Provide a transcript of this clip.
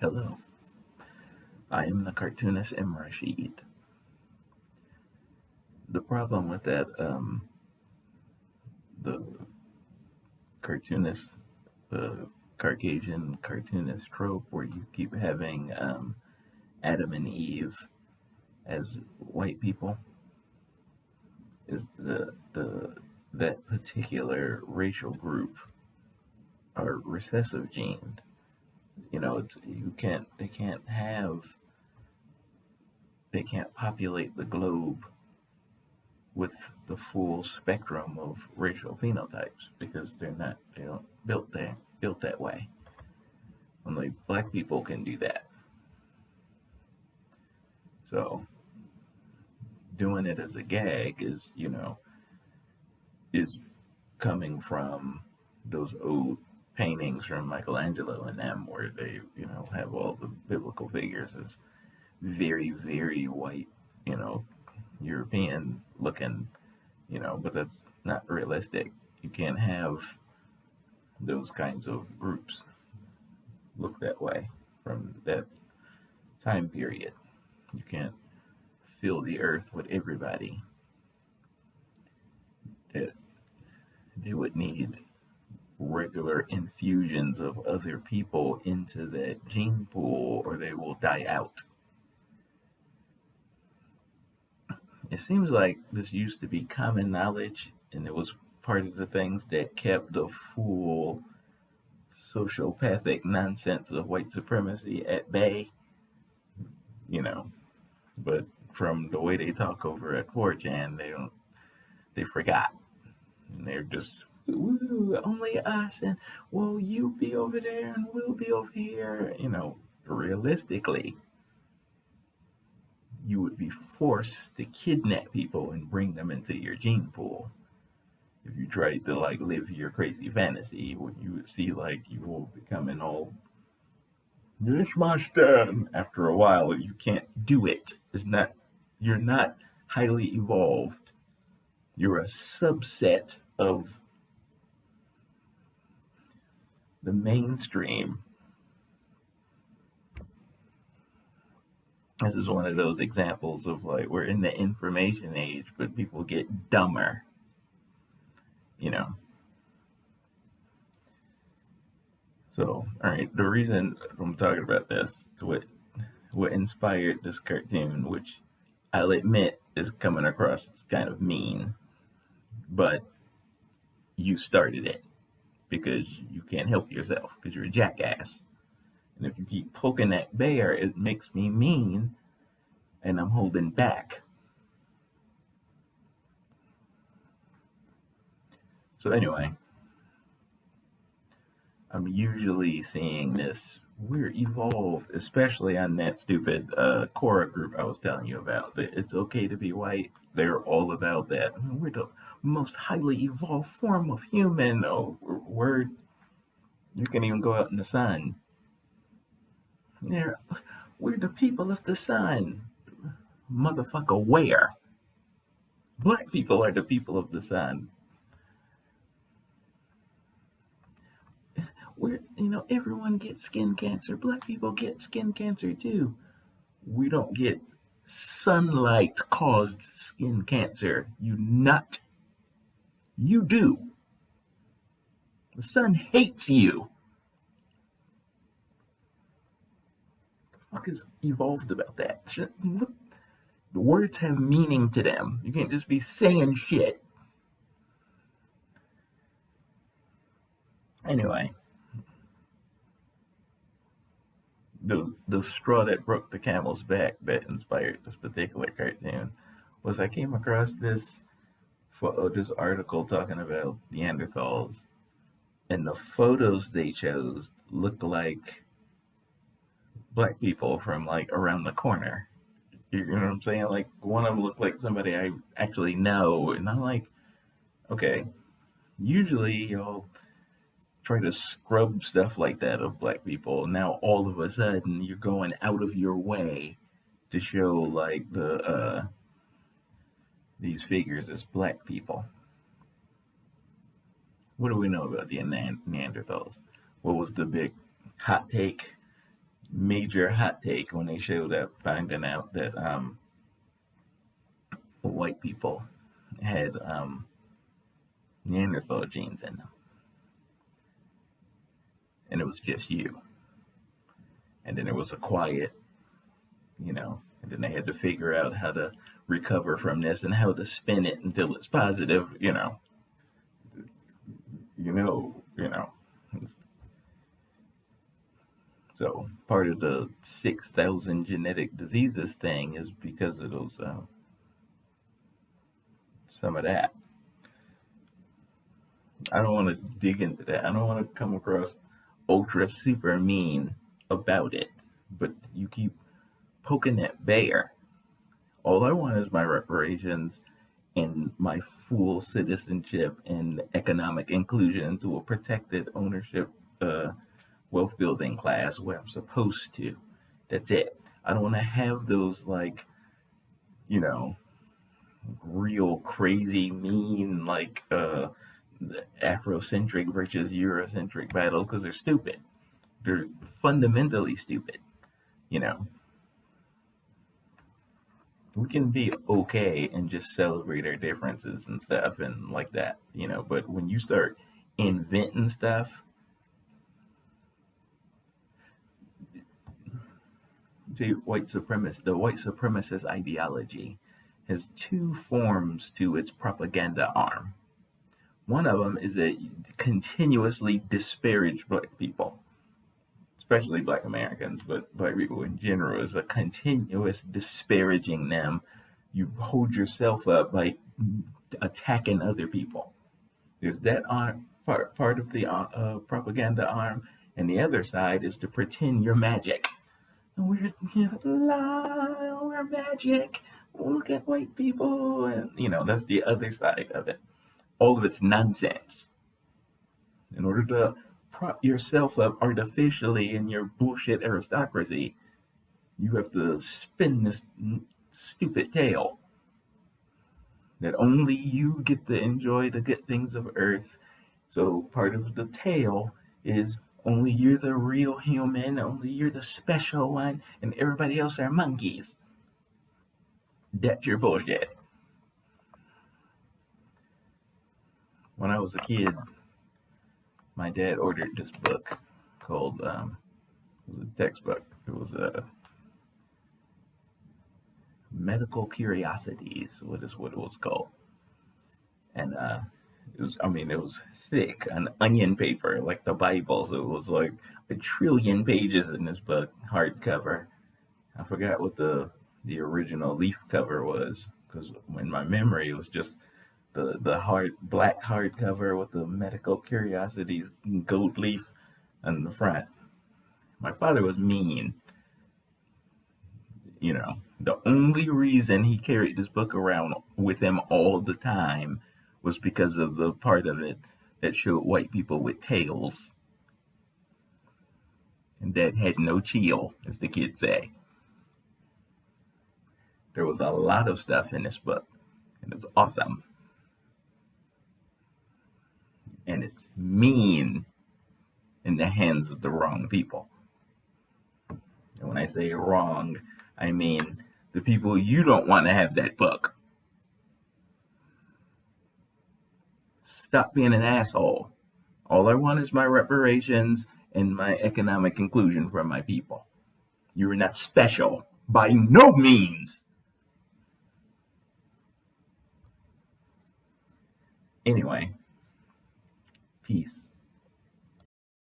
Hello, I am the cartoonist M. Rashid. The problem with that, the cartoonist, the Caucasian cartoonist trope where you keep having Adam and Eve as white people, is the that particular racial group are recessive gened. They can't populate the globe with the full spectrum of racial phenotypes because they don't built that way. Only black people can do that. So doing it as a gag is coming from those old paintings from Michelangelo and them where they, have all the biblical figures as very, very white, you know, European looking, but that's not realistic. You can't have those kinds of groups look that way from that time period. You can't fill the earth with everybody. That they would need regular infusions of other people into that gene pool or they will die out. It seems like this used to be common knowledge and it was part of the things that kept the full sociopathic nonsense of white supremacy at bay, you know. But from the way they talk over at 4chan, they forgot. And they're just, woo, only us, and well, you be over there and we'll be over here. Realistically, you would be forced to kidnap people and bring them into your gene pool. If you tried to live your crazy fantasy, what you would see you will becoming all this monster. After a while, you can't do it. You're not highly evolved. You're a subset of the mainstream. This is one of those examples of we're in the information age, but people get dumber, So, all right, the reason I'm talking about this, what inspired this cartoon, which I'll admit is coming across as kind of mean, but you started it because you can't help yourself because you're a jackass. And if you keep poking that bear, it makes me mean and I'm holding back. So anyway, I'm usually seeing this. We're evolved, especially on that stupid Quora group I was telling you about. It's okay to be white. They're all about that. We're the most highly evolved form of human. Oh, word. You can even go out in the sun. We're the people of the sun. Motherfucker, where? Black people are the people of the sun. Everyone gets skin cancer. Black people get skin cancer too. We don't get sunlight caused skin cancer. You nut. You do. The sun hates you. The fuck is evolved about that? The words have meaning to them. You can't just be saying shit. Anyway. The straw that broke the camel's back that inspired this particular cartoon was I came across this article talking about Neanderthals, and the photos they chose looked like black people from around the corner. You know what I'm saying? One of them looked like somebody I actually know, and I'm like, okay, usually y'all try to scrub stuff like that of black people. Now all of a sudden you're going out of your way to show these figures as black people. What do we know about the Neanderthals? What was the big hot take? major hot take when they showed up finding out that white people had Neanderthal genes in them, and it was just you. And then there was a quiet, and then they had to figure out how to recover from this and how to spin it until it's positive, you know, you know. So part of the 6,000 genetic diseases thing is because of those, some of that. I don't want to dig into that. I don't want to come across ultra super mean about it, but you keep poking at bear. All I want is my reparations and my full citizenship and economic inclusion into a protected ownership, wealth building class where I'm supposed to. That's it. I don't want to have those, like, real crazy mean, like, Afrocentric versus Eurocentric battles, because they're stupid. They're fundamentally stupid. We can be okay and just celebrate our differences and stuff and like that, but when you start inventing stuff, see, the white supremacist ideology has two forms to its propaganda arm. One of them is that you continuously disparage black people, especially black Americans, but black people in general, is a continuous disparaging them. You hold yourself up by attacking other people. There's that part of the propaganda arm, and the other side is to pretend you're magic. And we're magic. Look at white people, and that's the other side of it. All of it's nonsense. In order to prop yourself up artificially in your bullshit aristocracy, you have to spin this stupid tale that only you get to enjoy the good things of Earth. So part of the tale is only you're the real human, only you're the special one, and everybody else are monkeys. That's your bullshit. When I was a kid, my dad ordered this book called, it was a textbook. It was a Medical Curiosities, what it was called. And it was thick, an onion paper, like the Bible. So it was like 1 trillion pages in this book, hardcover. I forgot what the original leaf cover was, because in my memory it was just the black hardcover with the Medical Curiosities gold leaf on the front. My father was mean. The only reason he carried this book around with him all the time was because of the part of it that showed white people with tails and that had no chill, as the kids say. There was a lot of stuff in this book, and it's awesome. And it's mean in the hands of the wrong people. And when I say wrong, I mean the people you don't want to have that book. Stop being an asshole. All I want is my reparations and my economic inclusion for my people. You are not special, by no means. Anyway, peace.